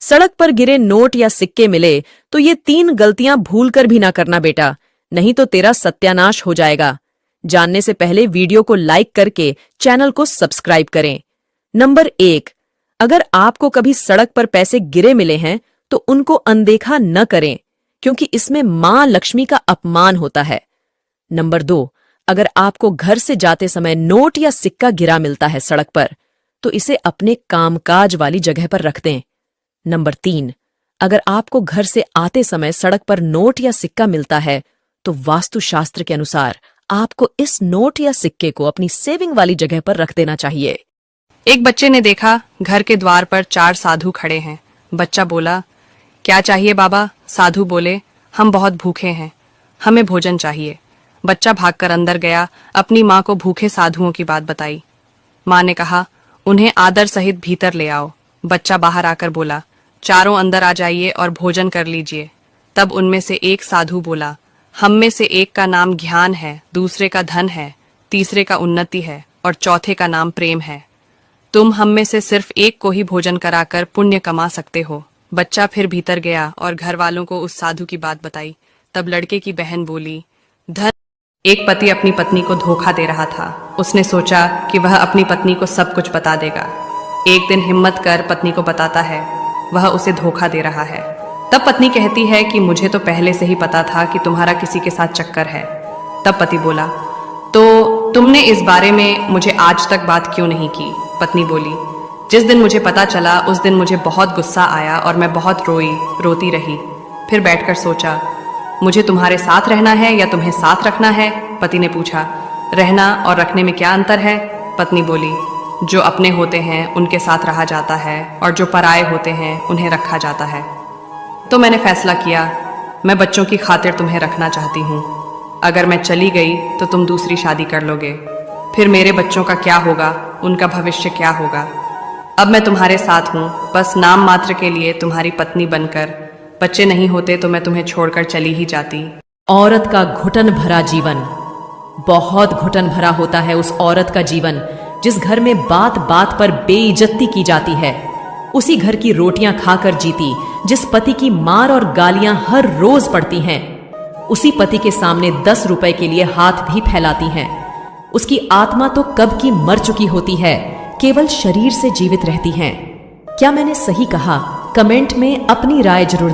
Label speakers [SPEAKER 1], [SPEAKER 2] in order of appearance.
[SPEAKER 1] सड़क पर गिरे नोट या सिक्के मिले तो ये 3 गलतियां भूल कर भी ना करना बेटा, नहीं तो तेरा सत्यानाश हो जाएगा। जानने से पहले वीडियो को लाइक करके चैनल को सब्सक्राइब करें। नंबर 1, अगर आपको कभी सड़क पर पैसे गिरे मिले हैं तो उनको अनदेखा न करें, क्योंकि इसमें मां लक्ष्मी का अपमान होता है। नंबर 2, अगर आपको घर से जाते समय नोट या सिक्का गिरा मिलता है सड़क पर, तो इसे अपने कामकाज वाली जगह पर रख दें। नंबर 3, अगर आपको घर से आते समय सड़क पर नोट या सिक्का मिलता है तो वास्तुशास्त्र के अनुसार आपको इस नोट या सिक्के को अपनी सेविंग वाली जगह पर रख देना चाहिए।
[SPEAKER 2] एक बच्चे ने देखा घर के द्वार पर 4 साधु खड़े हैं। बच्चा बोला, क्या चाहिए बाबा? साधु बोले, हम बहुत भूखे हैं, हमें भोजन चाहिए। बच्चा भागकर अंदर गया, अपनी माँ को भूखे साधुओं की बात बताई। माँ ने कहा, उन्हें आदर सहित भीतर ले आओ। बच्चा बाहर आकर बोला, चारों अंदर आ जाइए और भोजन कर लीजिए। तब उनमें से एक साधु बोला, हम में से एक का नाम ज्ञान है, दूसरे का धन है, तीसरे का उन्नति है और चौथे का नाम प्रेम है। तुम हम में से सिर्फ एक को ही भोजन कराकर पुण्य कमा सकते हो। बच्चा फिर भीतर गया और घर वालों को उस साधु की बात बताई। तब लड़के की बहन बोली, धन। एक पति अपनी पत्नी को धोखा दे रहा था। उसने सोचा कि वह अपनी पत्नी को सब कुछ बता देगा। एक दिन हिम्मत कर पत्नी को बताता है वह उसे धोखा दे रहा है। तब पत्नी कहती है कि मुझे तो पहले से ही पता था कि तुम्हारा किसी के साथ चक्कर है। तब पति बोला, तो तुमने इस बारे में मुझे आज तक बात क्यों नहीं की? पत्नी बोली, जिस दिन मुझे पता चला उस दिन मुझे बहुत गुस्सा आया और मैं बहुत रोती रही। फिर बैठकर सोचा, मुझे तुम्हारे साथ रहना है या तुम्हें साथ रखना है? पति ने पूछा, रहना और रखने में क्या अंतर है? पत्नी बोली, जो अपने होते हैं उनके साथ रहा जाता है और जो पराये होते हैं उन्हें रखा जाता है। तो मैंने फैसला किया, मैं बच्चों की खातिर तुम्हें रखना चाहती हूँ। अगर मैं चली गई तो तुम दूसरी शादी कर लोगे, फिर मेरे बच्चों का क्या होगा, उनका भविष्य क्या होगा? अब मैं तुम्हारे साथ हूँ, बस नाम मात्र के लिए तुम्हारी पत्नी बनकर। बच्चे नहीं होते तो मैं तुम्हें छोड़कर चली ही जाती।
[SPEAKER 1] औरत का घुटन भरा जीवन, बहुत घुटन भरा होता है उस औरत का जीवन जिस घर में बात बात पर बेइज्जती की जाती है। उसी घर की रोटियां खाकर जीती जिस पति की मार और गालियां हर रोज पड़ती हैं। उसी पति के सामने 10 रुपए के लिए हाथ भी फैलाती हैं। उसकी आत्मा तो कब की मर चुकी होती है, केवल शरीर से जीवित रहती हैं। क्या मैंने सही कहा? कमेंट में अपनी राय जरूर